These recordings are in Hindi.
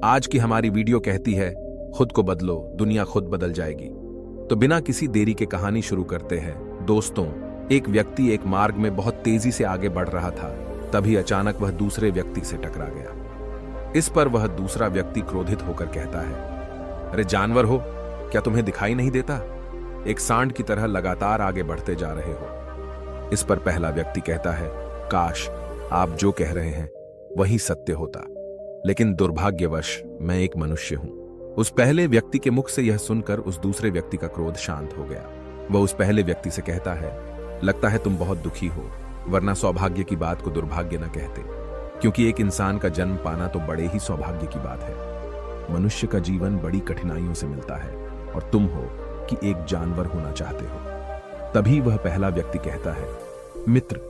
आज की हमारी वीडियो कहती है, खुद को बदलो, दुनिया खुद बदल जाएगी। तो बिना किसी देरी के कहानी शुरू करते हैं। दोस्तों, एक व्यक्ति एक मार्ग में बहुत तेजी से आगे बढ़ रहा था। तभी अचानक वह दूसरे व्यक्ति से टकरा गया। इस पर वह दूसरा व्यक्ति क्रोधित होकर कहता है, अरे जानवर हो, क्या तुम्हें दिखाई नहीं देता? एक सांड की तरह लगातार आगे बढ़ते जा रहे हो। इस पर पहला व्यक्ति कहता है, काश आप जो कह रहे हैं वही सत्य होता, लेकिन दुर्भाग्यवश मैं एक मनुष्य हूं। उस पहले व्यक्ति के मुख से यह सुनकर उस दूसरे व्यक्ति का क्रोध शांत हो गया। वह उस पहले व्यक्ति से कहता है, लगता है तुम बहुत दुखी हो, वरना सौभाग्य की बात को दुर्भाग्य न कहते, क्योंकि एक इंसान का जन्म पाना तो बड़े ही सौभाग्य की बात है। मनुष्य का जीवन बड़ी कठिनाइयों से मिलता है और तुम हो कि एक जानवर होना चाहते हो। तभी वह पहला व्यक्ति कहता है, मित्र,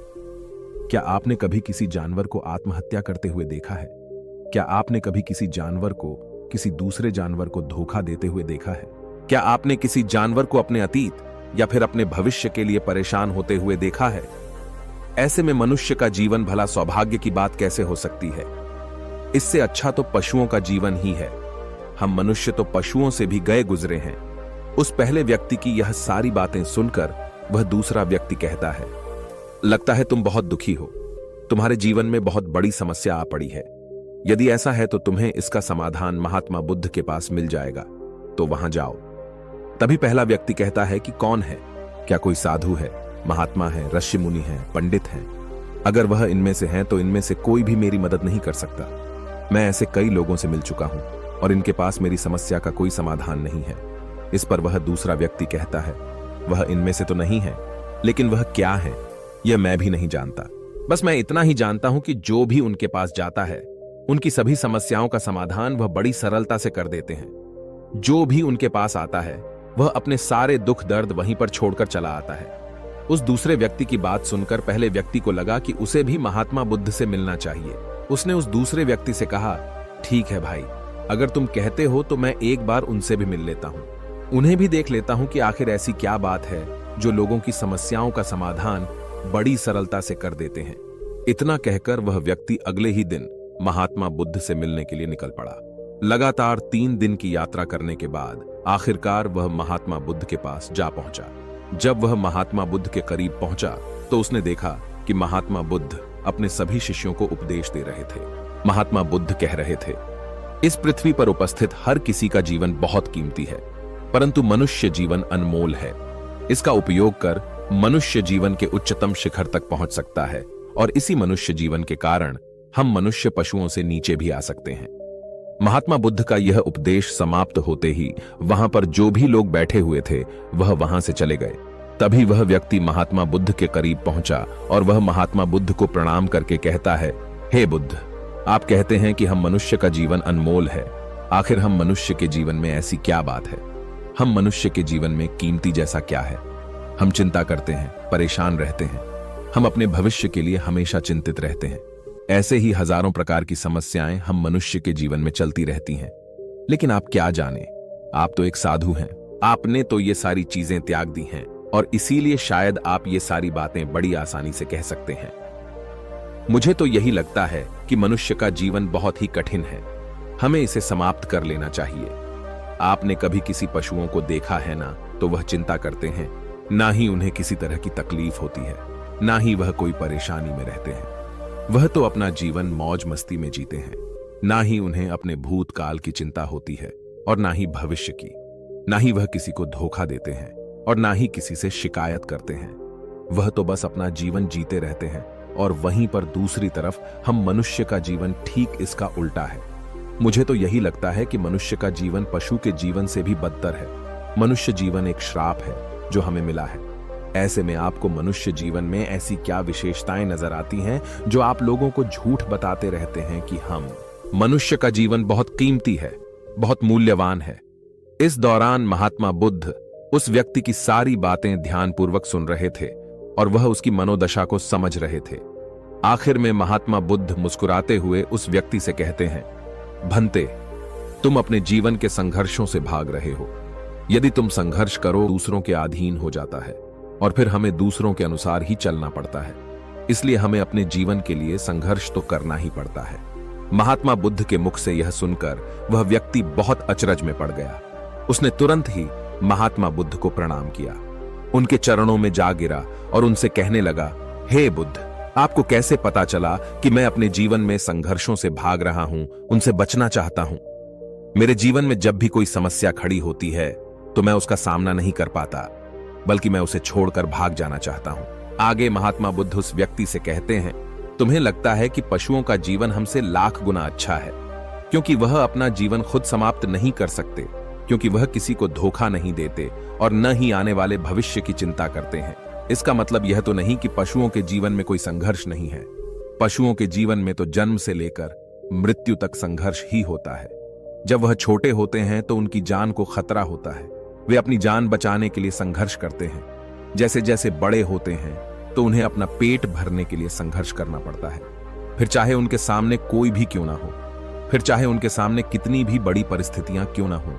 क्या आपने कभी किसी जानवर को आत्महत्या करते हुए देखा है? क्या आपने कभी किसी जानवर को किसी दूसरे जानवर को धोखा देते हुए देखा है? क्या आपने किसी जानवर को अपने अतीत या फिर अपने भविष्य के लिए परेशान होते हुए देखा है? ऐसे में मनुष्य का जीवन भला सौभाग्य की बात कैसे हो सकती है? इससे अच्छा तो पशुओं का जीवन ही है। हम मनुष्य तो पशुओं से भी गए गुजरे हैं। उस पहले व्यक्ति की यह सारी बातें सुनकर वह दूसरा व्यक्ति कहता है, लगता है तुम बहुत दुखी हो, तुम्हारे जीवन में बहुत बड़ी समस्या आ पड़ी है। यदि ऐसा है तो तुम्हें इसका समाधान महात्मा बुद्ध के पास मिल जाएगा, तो वहां जाओ। तभी पहला व्यक्ति कहता है कि कौन है? क्या कोई साधु है, महात्मा है, ऋषि मुनि है, पंडित है? अगर वह इनमें से हैं तो इनमें से कोई भी मेरी मदद नहीं कर सकता। मैं ऐसे कई लोगों से मिल चुका हूं और इनके पास मेरी समस्या का कोई समाधान नहीं है। इस पर वह दूसरा व्यक्ति कहता है, वह इनमें से तो नहीं है, लेकिन वह क्या है यह मैं भी नहीं जानता। बस मैं इतना ही जानता हूं कि जो भी उनके पास जाता है उनकी सभी समस्याओं का समाधान वह बड़ी सरलता से कर देते हैं। जो भी उनके पास आता है वह अपने सारे दुख दर्द वहीं पर छोड़कर चला आता है। उस दूसरे व्यक्ति की बात सुनकर पहले व्यक्ति को लगा कि उसे भी महात्मा बुद्ध से मिलना चाहिए। उसने उस दूसरे व्यक्ति से कहा, ठीक है भाई, अगर तुम कहते हो तो मैं एक बार उनसे भी मिल लेता हूं, उन्हें भी देख लेता हूं कि आखिर ऐसी क्या बात है जो लोगों की समस्याओं का समाधान बड़ी सरलता से कर देते हैं। इतना कहकर वह व्यक्ति अगले ही दिन महात्मा बुद्ध से मिलने के लिए निकल पड़ा। लगातार 3 दिन की यात्रा करने के बाद आखिरकार वह महात्मा बुद्ध के पास जा पहुंचा। जब वह महात्मा बुद्ध के करीब पहुंचा तो उसने देखा कि महात्मा बुद्ध अपने सभी शिष्यों को उपदेश दे रहे थे। महात्मा बुद्ध कह रहे थे, इस पृथ्वी पर उपस्थित हर किसी का जीवन बहुत कीमती है, परंतु मनुष्य जीवन अनमोल है। इसका उपयोग कर मनुष्य जीवन के उच्चतम शिखर तक पहुंच सकता है और इसी मनुष्य जीवन के कारण हम मनुष्य पशुओं से नीचे भी आ सकते हैं। महात्मा बुद्ध का यह उपदेश समाप्त होते ही वहां पर जो भी लोग बैठे हुए थे वह वहां से चले गए। तभी वह व्यक्ति महात्मा बुद्ध के करीब पहुंचा और वह महात्मा बुद्ध को प्रणाम करके कहता है, हे बुद्ध, आप कहते हैं कि हम मनुष्य का जीवन अनमोल है। आखिर हम मनुष्य के जीवन में ऐसी क्या बात है? हम मनुष्य के जीवन में कीमती जैसा क्या है? हम चिंता करते हैं, परेशान रहते हैं, हम अपने भविष्य के लिए हमेशा चिंतित रहते हैं। ऐसे ही हजारों प्रकार की समस्याएं हम मनुष्य के जीवन में चलती रहती हैं। लेकिन आप क्या जाने, आप तो एक साधु हैं। आपने तो ये सारी चीजें त्याग दी हैं और इसीलिए शायद आप ये सारी बातें बड़ी आसानी से कह सकते हैं। मुझे तो यही लगता है कि मनुष्य का जीवन बहुत ही कठिन है, हमें इसे समाप्त कर लेना चाहिए। आपने कभी किसी पशुओं को देखा है ना, तो वह चिंता करते हैं, ना ही उन्हें किसी तरह की तकलीफ होती है, ना ही वह कोई परेशानी में रहते हैं। वह तो अपना जीवन मौज मस्ती में जीते हैं। ना ही उन्हें अपने भूतकाल की चिंता होती है और ना ही भविष्य की। ना ही वह किसी को धोखा देते हैं और ना ही किसी से शिकायत करते हैं। वह तो बस अपना जीवन जीते रहते हैं। और वहीं पर दूसरी तरफ हम मनुष्य का जीवन ठीक इसका उल्टा है। मुझे तो यही लगता है कि मनुष्य का जीवन पशु के जीवन से भी बदतर है। मनुष्य जीवन एक श्राप है जो हमें मिला है। ऐसे में आपको मनुष्य जीवन में ऐसी क्या विशेषताएं नजर आती हैं जो आप लोगों को झूठ बताते रहते हैं कि हम मनुष्य का जीवन बहुत कीमती है, बहुत मूल्यवान है? इस दौरान महात्मा बुद्ध उस व्यक्ति की सारी बातें ध्यानपूर्वक सुन रहे थे और वह उसकी मनोदशा को समझ रहे थे। आखिर में महात्मा बुद्ध मुस्कुराते हुए उस व्यक्ति से कहते हैं, भंते, तुम अपने जीवन के संघर्षों से भाग रहे हो। यदि तुम संघर्ष करो, दूसरों के अधीन हो जाता है और फिर हमें दूसरों के अनुसार ही चलना पड़ता है। इसलिए हमें अपने जीवन के लिए संघर्ष तो करना ही पड़ता है। महात्मा बुद्ध के मुख से यह सुनकर वह व्यक्ति बहुत अचरज में पड़ गया। उसने तुरंत ही महात्मा बुद्ध को प्रणाम किया, उनके चरणों में जा गिरा और उनसे कहने लगा, हे बुद्ध, आपको कैसे पता चला कि मैं अपने जीवन में संघर्षों से भाग रहा हूं, उनसे बचना चाहता हूं? मेरे जीवन में जब भी कोई समस्या खड़ी होती है तो मैं उसका सामना नहीं कर पाता, बल्कि मैं उसे छोड़कर भाग जाना चाहता हूं। आगे महात्मा बुद्ध उस व्यक्ति से कहते हैं, तुम्हें लगता है कि पशुओं का जीवन हमसे लाख गुना अच्छा है, क्योंकि वह अपना जीवन खुद समाप्त नहीं कर सकते, क्योंकि वह किसी को धोखा नहीं देते और न ही आने वाले भविष्य की चिंता करते हैं। इसका मतलब यह तो नहीं कि पशुओं के जीवन में कोई संघर्ष नहीं है। पशुओं के जीवन में तो जन्म से लेकर मृत्यु तक संघर्ष ही होता है। जब वह छोटे होते हैं तो उनकी जान को खतरा होता है, वे अपनी जान बचाने के लिए संघर्ष करते हैं। जैसे जैसे बड़े होते हैं तो उन्हें अपना पेट भरने के लिए संघर्ष करना पड़ता है, फिर चाहे उनके सामने कोई भी क्यों ना हो, फिर चाहे उनके सामने कितनी भी बड़ी परिस्थितियां क्यों ना हो,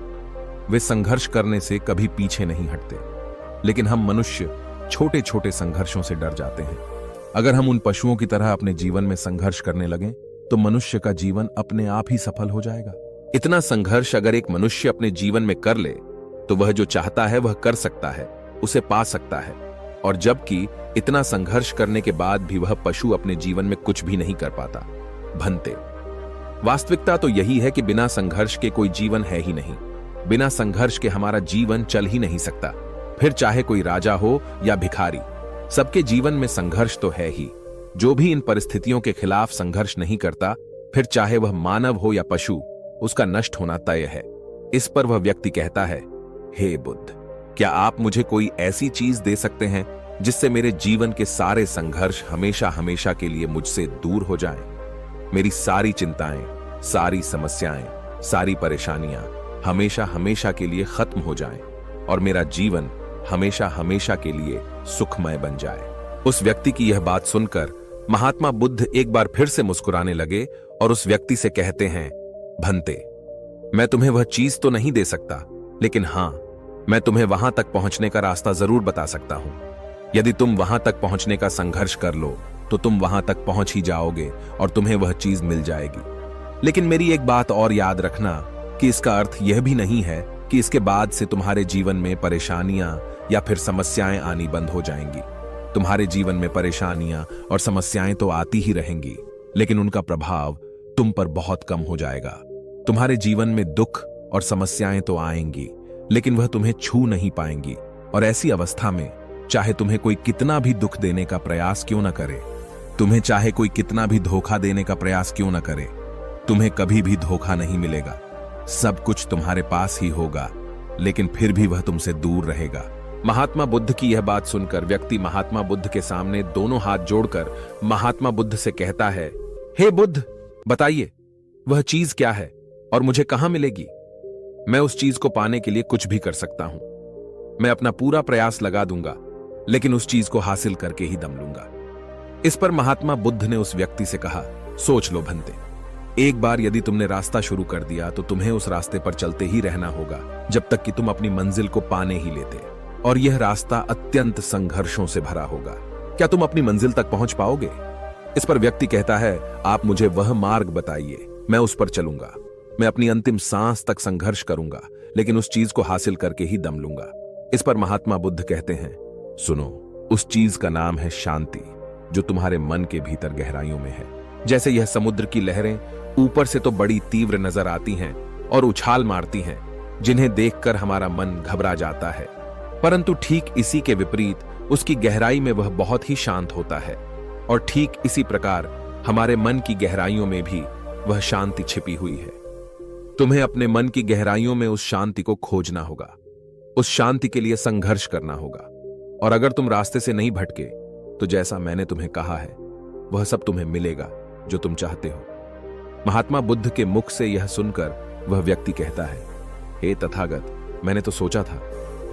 वे संघर्ष करने से कभी पीछे नहीं हटते। लेकिन हम मनुष्य छोटे छोटे संघर्षों से डर जाते हैं। अगर हम उन पशुओं की तरह अपने जीवन में संघर्ष करने लगें तो मनुष्य का जीवन अपने आप ही सफल हो जाएगा। इतना संघर्ष अगर एक मनुष्य अपने जीवन में कर ले तो वह जो चाहता है वह कर सकता है, उसे पा सकता है। और जबकि इतना संघर्ष करने के बाद भी वह पशु अपने जीवन में कुछ भी नहीं कर पाता। भंते, वास्तविकता तो यही है कि बिना संघर्ष के कोई जीवन है ही नहीं। बिना संघर्ष के हमारा जीवन चल ही नहीं सकता। फिर चाहे कोई राजा हो या भिखारी, सबके जीवन में संघर्ष तो है ही। जो भी इन परिस्थितियों के खिलाफ संघर्ष नहीं करता, फिर चाहे वह मानव हो या पशु, उसका नष्ट होना तय है। इस पर वह व्यक्ति कहता है, हे बुद्ध, क्या आप मुझे कोई ऐसी चीज दे सकते हैं जिससे मेरे जीवन के सारे संघर्ष हमेशा हमेशा के लिए मुझसे दूर हो जाएं? मेरी सारी चिंताएं, सारी समस्याएं, सारी परेशानियां हमेशा हमेशा के लिए खत्म हो जाएं और मेरा जीवन हमेशा हमेशा के लिए सुखमय बन जाए। उस व्यक्ति की यह बात सुनकर महात्मा बुद्ध एक बार फिर से मुस्कुराने लगे और उस व्यक्ति से कहते हैं, भंते, मैं तुम्हें वह चीज तो नहीं दे सकता, लेकिन हां, मैं तुम्हें वहां तक पहुंचने का रास्ता जरूर बता सकता हूं। यदि तुम वहां तक पहुंचने का संघर्ष कर लो तो तुम वहां तक पहुंच ही जाओगे और तुम्हें वह चीज मिल जाएगी। लेकिन मेरी एक बात और याद रखना कि इसका अर्थ यह भी नहीं है कि इसके बाद से तुम्हारे जीवन में परेशानियां या फिर समस्याएं आनी बंद हो जाएंगी। तुम्हारे जीवन में परेशानियां और समस्याएं तो आती ही रहेंगी, लेकिन उनका प्रभाव तुम पर बहुत कम हो जाएगा। तुम्हारे जीवन में दुख और समस्याएं तो आएंगी, लेकिन वह तुम्हें छू नहीं पाएंगी। और ऐसी अवस्था में चाहे तुम्हें कोई कितना भी दुख देने का प्रयास क्यों न करे, तुम्हें चाहे कोई कितना भी धोखा देने का प्रयास क्यों न करे, तुम्हें कभी भी धोखा नहीं मिलेगा। सब कुछ तुम्हारे पास ही होगा, लेकिन फिर भी वह तुमसे दूर रहेगा। महात्मा बुद्ध की यह बात सुनकर व्यक्ति महात्मा बुद्ध के सामने दोनों हाथ जोड़कर महात्मा बुद्ध से कहता है, हे बुद्ध, बताइए वह चीज क्या है और मुझे कहां मिलेगी? मैं उस चीज को पाने के लिए कुछ भी कर सकता हूं। मैं अपना पूरा प्रयास लगा दूंगा, लेकिन उस चीज को हासिल करके ही दम लूंगा। इस पर महात्मा बुद्ध ने उस व्यक्ति से कहा, सोच लो भंते, एक बार यदि तुमने रास्ता शुरू कर दिया तो तुम्हें उस रास्ते पर चलते ही रहना होगा जब तक कि तुम अपनी मंजिल को पाने ही लेते। और यह रास्ता अत्यंत संघर्षों से भरा होगा। क्या तुम अपनी मंजिल तक पहुंच पाओगे? इस पर व्यक्ति कहता है, आप मुझे वह मार्ग बताइए, मैं उस पर चलूंगा। मैं अपनी अंतिम सांस तक संघर्ष करूंगा, लेकिन उस चीज को हासिल करके ही दम लूंगा। इस पर महात्मा बुद्ध कहते हैं, सुनो, उस चीज का नाम है शांति, जो तुम्हारे मन के भीतर गहराइयों में है। जैसे यह समुद्र की लहरें ऊपर से तो बड़ी तीव्र नजर आती हैं और उछाल मारती हैं, जिन्हें देखकर हमारा मन घबरा जाता है, परंतु ठीक इसी के विपरीत उसकी गहराई में वह बहुत ही शांत होता है। और ठीक इसी प्रकार हमारे मन की गहराइयों में भी वह शांति छिपी हुई है। तुम्हें अपने मन की गहराइयों में उस शांति को खोजना होगा, उस शांति के लिए संघर्ष करना होगा। और अगर तुम रास्ते से नहीं भटके तो जैसा मैंने तुम्हें कहा है वह सब तुम्हें मिलेगा जो तुम चाहते हो। महात्मा बुद्ध के मुख से यह सुनकर वह व्यक्ति कहता है, हे तथागत, मैंने तो सोचा था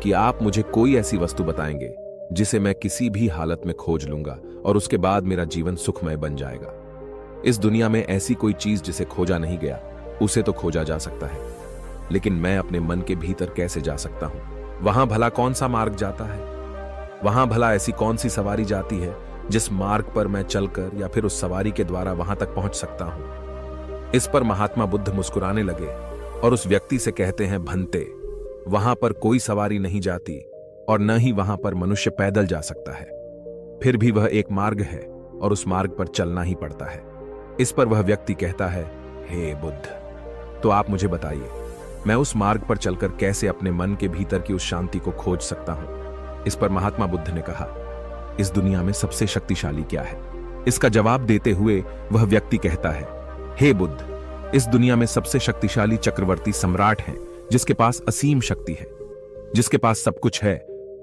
कि आप मुझे कोई ऐसी वस्तु बताएंगे जिसे मैं किसी भी हालत में खोज लूंगा और उसके बाद मेरा जीवन सुखमय बन जाएगा। इस दुनिया में ऐसी कोई चीज जिसे खोजा नहीं गया, उसे तो खोजा जा सकता है, लेकिन मैं अपने मन के भीतर कैसे जा सकता हूं? वहां भला कौन सा मार्ग जाता है? वहां भला ऐसी कौन सी सवारी जाती है जिस मार्ग पर मैं चलकर या फिर उस सवारी के द्वारा वहां तक पहुंच सकता हूं? इस पर महात्मा बुद्ध मुस्कुराने लगे और उस व्यक्ति से कहते हैं, भंते, वहां पर कोई सवारी नहीं जाती और न ही वहां पर मनुष्य पैदल जा सकता है। फिर भी वह एक मार्ग है और उस मार्ग पर चलना ही पड़ता है। इस पर वह व्यक्ति कहता है, हे बुद्ध, तो आप मुझे बताइए, मैं उस मार्ग पर चलकर कैसे अपने मन के भीतर की उस शांति को खोज सकता हूं? इस पर महात्मा बुद्ध ने कहा, इस दुनिया में सबसे शक्तिशाली क्या है? इसका जवाब देते हुए वह व्यक्ति कहता है, हे बुद्ध, इस दुनिया में सबसे शक्तिशाली चक्रवर्ती सम्राट है, जिसके पास असीम शक्ति है, जिसके पास सब कुछ है,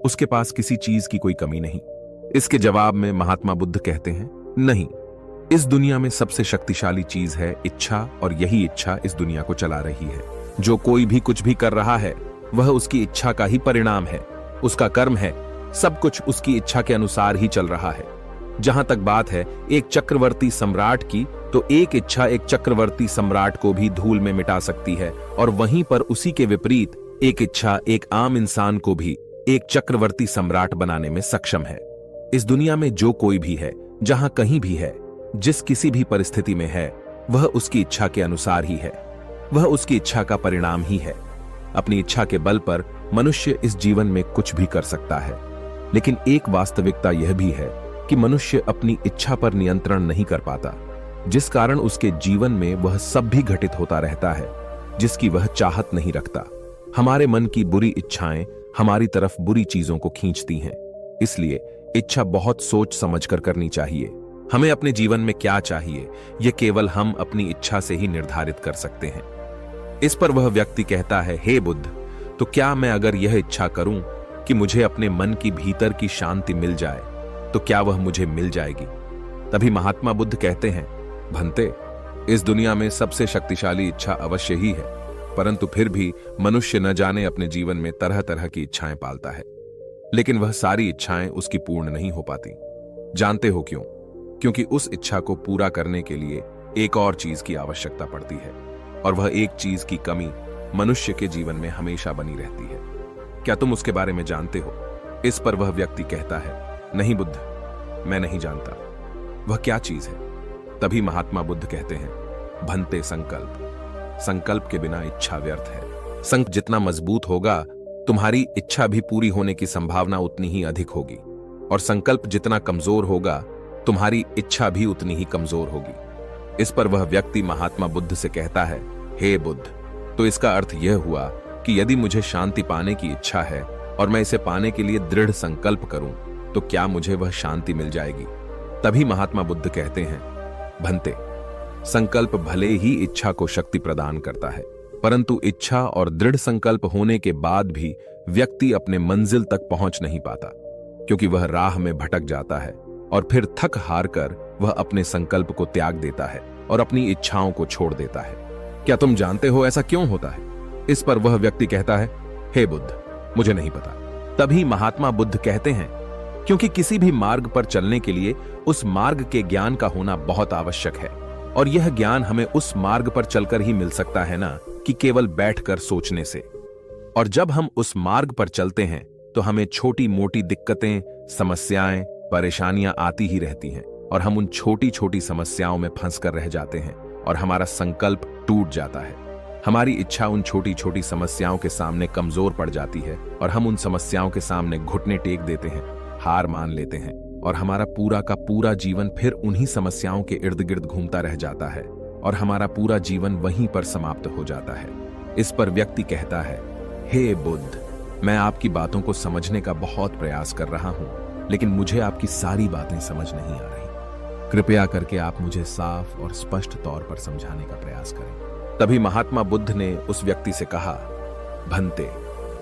उसके पास किसी चीज की कोई कमी नहीं। इसके जवाब में महात्मा बुद्ध कहते हैं, नहीं, इस दुनिया में सबसे शक्तिशाली चीज है इच्छा, और यही इच्छा इस दुनिया को चला रही है। जो कोई भी कुछ भी कर रहा है वह उसकी इच्छा का ही परिणाम है, उसका कर्म है, सब कुछ उसकी इच्छा के अनुसार ही चल रहा है। जहां तक बात है एक चक्रवर्ती सम्राट की, तो एक इच्छा एक चक्रवर्ती सम्राट को भी धूल में मिटा सकती है, और वहीं पर उसी के विपरीत एक इच्छा एक आम इंसान को भी एक चक्रवर्ती सम्राट बनाने में सक्षम है। इस दुनिया में जो कोई भी है, जहां कहीं भी है, जिस किसी भी परिस्थिति में है, वह उसकी इच्छा के अनुसार ही है, वह उसकी इच्छा का परिणाम ही है। अपनी इच्छा के बल पर मनुष्य इस जीवन में कुछ भी कर सकता है, लेकिन एक वास्तविकता यह भी है कि मनुष्य अपनी इच्छा पर नियंत्रण नहीं कर पाता, जिस कारण उसके जीवन में वह सब भी घटित होता रहता है जिसकी वह चाहत नहीं रखता। हमारे मन की बुरी इच्छाएं हमारी तरफ बुरी चीजों को खींचती हैं, इसलिए इच्छा बहुत सोच समझकर करनी चाहिए। हमें अपने जीवन में क्या चाहिए, यह केवल हम अपनी इच्छा से ही निर्धारित कर सकते हैं। इस पर वह व्यक्ति कहता है, हे बुद्ध, तो क्या मैं अगर यह इच्छा करूं कि मुझे अपने मन की भीतर की शांति मिल जाए, तो क्या वह मुझे मिल जाएगी? तभी महात्मा बुद्ध कहते हैं, भंते, इस दुनिया में सबसे शक्तिशाली इच्छा अवश्य ही है, परंतु फिर भी मनुष्य न जाने अपने जीवन में तरह तरह की इच्छाएं पालता है, लेकिन वह सारी इच्छाएं उसकी पूर्ण नहीं हो पाती। जानते हो क्यों? क्योंकि उस इच्छा को पूरा करने के लिए एक और चीज की आवश्यकता पड़ती है, और वह एक चीज की कमी मनुष्य के जीवन में हमेशा बनी रहती है। क्या तुम उसके बारे में जानते हो? इस पर वह व्यक्ति कहता है, नहीं बुद्ध, मैं नहीं जानता। वह क्या चीज है? तभी महात्मा बुद्ध कहते हैं, भंते, संकल्प। संकल्प के बिना इच्छा व्यर्थ है। संकल्प जितना मजबूत होगा, तुम्हारी इच्छा भी पूरी होने की संभावना उतनी ही अधिक होगी, और संकल्प जितना कमजोर होगा, तुम्हारी इच्छा भी उतनी ही कमजोर होगी। इस पर वह व्यक्ति महात्मा बुद्ध से कहता है, हे बुद्ध, तो इसका अर्थ यह हुआ कि यदि मुझे शांति पाने की इच्छा है और मैं इसे पाने के लिए दृढ़ संकल्प करूं, तो क्या मुझे वह शांति मिल जाएगी? तभी महात्मा बुद्ध कहते हैं, भंते, संकल्प भले ही इच्छा को शक्ति प्रदान करता है, परंतु इच्छा और दृढ़ संकल्प होने के बाद भी व्यक्ति अपने मंजिल तक पहुंच नहीं पाता, क्योंकि वह राह में भटक जाता है और फिर थक हार कर वह अपने संकल्प को त्याग देता है और अपनी इच्छाओं को छोड़ देता है। क्या तुम जानते हो ऐसा क्यों होता है? इस पर वह व्यक्ति कहता है, हे बुद्ध, मुझे नहीं पता। तभी महात्मा बुद्ध कहते हैं, क्योंकि किसी भी मार्ग पर चलने के लिए उस मार्ग के ज्ञान का होना बहुत आवश्यक है, और यह ज्ञान हमें उस मार्ग पर चलकर ही मिल सकता है ना, कि केवल बैठकर सोचने से। और जब हम उस मार्ग पर चलते हैं तो हमें छोटी मोटी दिक्कतें, समस्याएं, परेशानियां आती ही रहती हैं, और हम उन छोटी छोटी समस्याओं में फंस कर रह जाते हैं और हमारा संकल्प टूट जाता है। हमारी इच्छा उन छोटी छोटी समस्याओं के सामने कमजोर पड़ जाती है और हम उन समस्याओं के सामने घुटने टेक देते हैं, हार मान लेते हैं, और हमारा पूरा का पूरा जीवन फिर उन्हीं समस्याओं के इर्द गिर्द घूमता रह जाता है और हमारा पूरा जीवन वहीं पर समाप्त हो जाता है। इस पर व्यक्ति कहता है, हे बुद्ध, मैं आपकी बातों को समझने का बहुत प्रयास कर रहा हूं, लेकिन मुझे आपकी सारी बातें समझ नहीं आ रही। कृपया करके आप मुझे साफ और स्पष्ट तौर पर समझाने का प्रयास करें। तभी महात्मा बुद्ध ने उस व्यक्ति से कहा, भंते,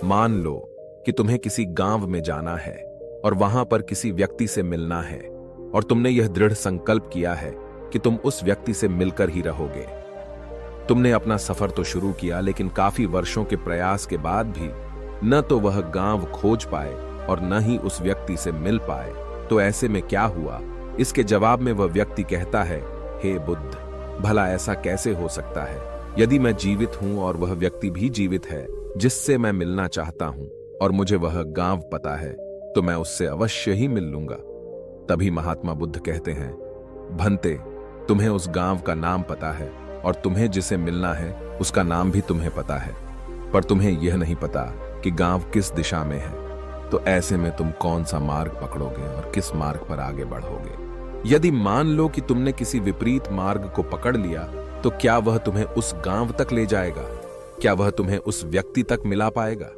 मान लो कि तुम्हें किसी गांव में जाना है और वहां पर किसी व्यक्ति से मिलना है, और तुमने यह दृढ़ संकल्प किया है कि तुम उस व्यक्ति से मिलकर ही रहोगे। तुमने अपना सफर तो शुरू किया, लेकिन काफी वर्षों के प्रयास के बाद भी न तो वह गांव खोज पाए और न ही उस व्यक्ति से मिल पाए। तो ऐसे में क्या हुआ? इसके जवाब में वह व्यक्ति कहता है, हे बुद्ध, भला ऐसा कैसे हो सकता है? यदि मैं जीवित हूं और वह व्यक्ति भी जीवित है जिससे मैं मिलना चाहता हूं, और मुझे वह गांव पता है, तो मैं उससे अवश्य ही मिल लूंगा। तभी महात्मा बुद्ध कहते हैं, भंते, तुम्हें उस गांव का नाम पता है और तुम्हें जिसे मिलना है उसका नाम भी तुम्हें पता है, पर तुम्हें यह नहीं पता कि गांव किस दिशा में है। तो ऐसे में तुम कौन सा मार्ग पकड़ोगे और किस मार्ग पर आगे बढ़ोगे। यदि मान लो कि तुमने किसी विपरीत मार्ग को पकड़ लिया, तो क्या वह तुम्हें उस गांव तक ले जाएगा? क्या वह तुम्हें उस व्यक्ति तक मिला पाएगा?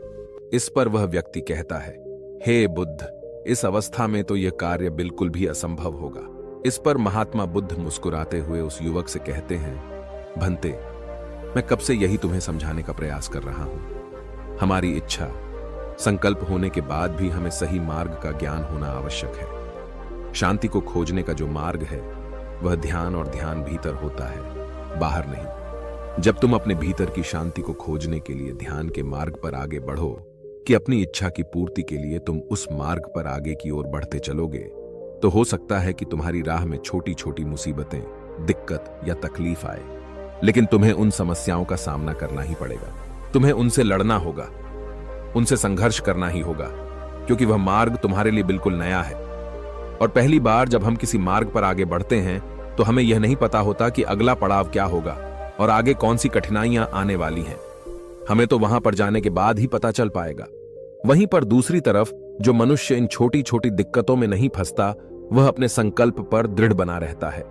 इस पर वह व्यक्ति कहता है, हे बुद्ध, इस अवस्था में तो यह कार्य बिल्कुल भी असंभव होगा। इस पर महात्मा बुद्ध मुस्कुराते हुए उस युवक से कहते हैं, भंते, मैं कब से यही तुम्हें समझाने का प्रयास कर रहा हूं। हमारी इच्छा, संकल्प होने के बाद भी हमें सही मार्ग का ज्ञान होना आवश्यक है। शांति को खोजने का जो मार्ग है वह ध्यान, और ध्यान भीतर होता है, बाहर नहीं। जब तुम अपने भीतर की शांति को खोजने के लिए ध्यान के मार्ग पर आगे बढ़ो कि अपनी इच्छा की पूर्ति के लिए तुम उस मार्ग पर आगे की ओर बढ़ते चलोगे, तो हो सकता है कि तुम्हारी राह में छोटी छोटी मुसीबतें, दिक्कत या तकलीफ आए, लेकिन तुम्हें उन समस्याओं का सामना करना ही पड़ेगा। तुम्हें उनसे लड़ना होगा, उनसे संघर्ष करना ही होगा, क्योंकि वह मार्ग तुम्हारे लिए बिल्कुल नया है। और पहली बार जब हम किसी मार्ग पर आगे बढ़ते हैं तो हमें यह नहीं पता होता कि अगला पड़ाव क्या होगा और आगे कौन सी कठिनाइयां आने वाली हैं। हमें तो वहां पर जाने के बाद ही पता चल पाएगा। वहीं पर दूसरी तरफ जो मनुष्य इन छोटी छोटी दिक्कतों में नहीं फंसता, वह अपने संकल्प पर दृढ़ बना रहता है।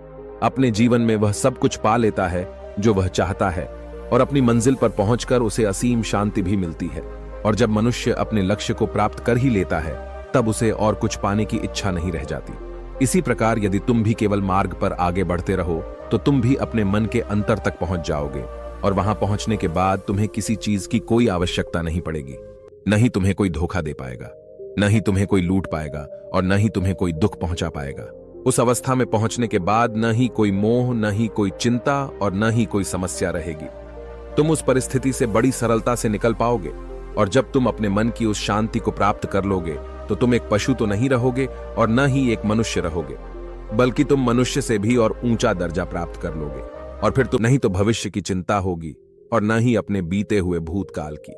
अपने जीवन में वह सब कुछ पा लेता है जो वह चाहता है, और अपनी मंजिल पर पहुंचकर उसे असीम शांति भी मिलती है। और जब मनुष्य अपने लक्ष्य को प्राप्त कर ही लेता है, तब उसे और कुछ पाने की इच्छा नहीं रह जाती। इसी प्रकार यदि तुम भी केवल मार्ग पर आगे बढ़ते रहो, तो तुम भी अपने मन के अंतर तक पहुंच जाओगे, और वहां पहुंचने के बाद तुम्हें किसी चीज की कोई आवश्यकता नहीं पड़ेगी। न ही तुम्हें कोई धोखा दे पाएगा, न ही तुम्हें कोई लूट पाएगा, और न ही तुम्हें कोई दुख पहुंचा पाएगा। उस अवस्था में पहुंचने के बाद न ही कोई मोह, न ही कोई चिंता, और न ही कोई समस्या रहेगी। तुम उस परिस्थिति से बड़ी सरलता से निकल पाओगे, और जब तुम अपने मन की उस शांति को प्राप्त कर लोगे, तो तुम एक पशु तो नहीं रहोगे और न ही एक मनुष्य रहोगे, बल्कि तुम मनुष्य से भी और ऊंचा दर्जा प्राप्त कर लोगे। और फिर तुम नहीं तो भविष्य की चिंता होगी और न ही अपने बीते हुए भूतकाल की।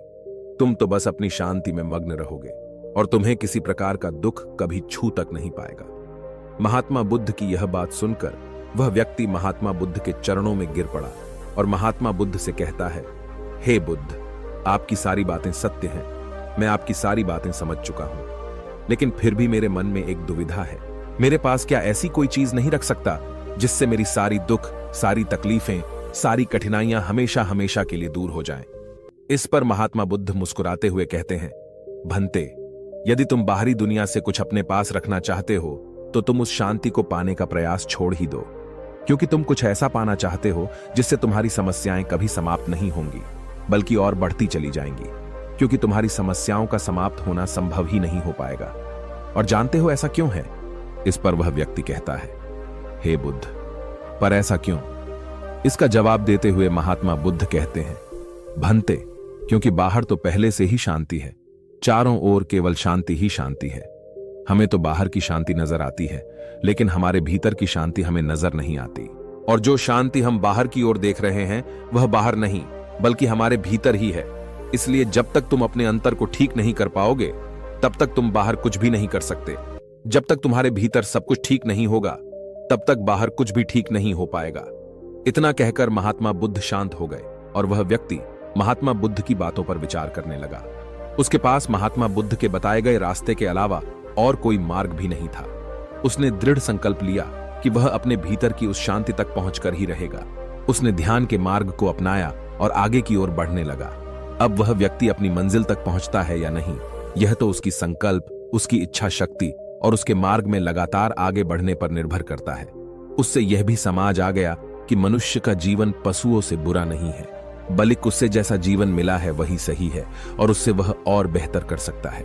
तुम तो बस अपनी शांति में मग्न रहोगे, और तुम्हें किसी प्रकार का दुख कभी छू तक नहीं पाएगा। महात्मा बुद्ध की यह बात सुनकर वह व्यक्ति महात्मा बुद्ध के चरणों में गिर पड़ा और महात्मा बुद्ध से कहता है, हे बुद्ध, आपकी सारी बातें सत्य हैं, मैं आपकी सारी बातें समझ चुका हूं, लेकिन फिर भी मेरे मन में एक दुविधा है। मेरे पास क्या ऐसी कोई चीज नहीं रख सकता जिससे मेरी सारी दुख, सारी तकलीफें, सारी कठिनाइयां हमेशा हमेशा के लिए दूर हो जाएं? इस पर महात्मा बुद्ध मुस्कुराते हुए कहते हैं, भंते, यदि तुम बाहरी दुनिया से कुछ अपने पास रखना चाहते हो, तो तुम उस शांति को पाने का प्रयास छोड़ ही दो, क्योंकि तुम कुछ ऐसा पाना चाहते हो जिससे तुम्हारी समस्याएं कभी समाप्त नहीं होंगी, बल्कि और बढ़ती चली जाएंगी, क्योंकि तुम्हारी समस्याओं का समाप्त होना संभव ही नहीं हो पाएगा। और जानते हो ऐसा क्यों है? इस पर वह व्यक्ति कहता है, हे बुद्ध, पर ऐसा क्यों? इसका जवाब देते हुए महात्मा बुद्ध कहते हैं, भंते, क्योंकि बाहर तो पहले से ही शांति है, चारों ओर केवल शांति ही शांति है। हमें तो बाहर की शांति नजर आती है, लेकिन हमारे भीतर की शांति हमें नजर नहीं आती। और जो शांति हम बाहर की ओर देख रहे हैं, वह बाहर नहीं, बल्कि हमारे भीतर ही है। इसलिए जब तक तुम अपने अंतर को ठीक नहीं कर पाओगे, तब तक तुम बाहर कुछ भी नहीं कर सकते। जब तक तुम्हारे भीतर सब कुछ ठीक नहीं होगा, तब तक बाहर कुछ भी ठीक नहीं हो पाएगा। इतना कहकर महात्मा बुद्ध शांत हो गए, और वह व्यक्ति महात्मा बुद्ध की बातों पर विचार करने लगा। उसके पास महात्मा बुद्ध के बताए गए रास्ते के अलावा और कोई मार्ग भी नहीं था। उसने दृढ़ संकल्प लिया कि वह अपने भीतर की उस शांति तक पहुंचकर ही रहेगा। उसने ध्यान के मार्ग को अपनाया और आगे की ओर बढ़ने लगा। अब वह व्यक्ति अपनी मंजिल तक पहुंचता है या नहीं, यह तो उसकी संकल्प, उसकी इच्छा शक्ति और उसके मार्ग में लगातार आगे बढ़ने पर निर्भर करता है। उससे यह भी समझ आ गया कि मनुष्य का जीवन पशुओं से बुरा नहीं है, बल्कि उससे जैसा जीवन मिला है वही सही है, और उससे वह और बेहतर कर सकता है।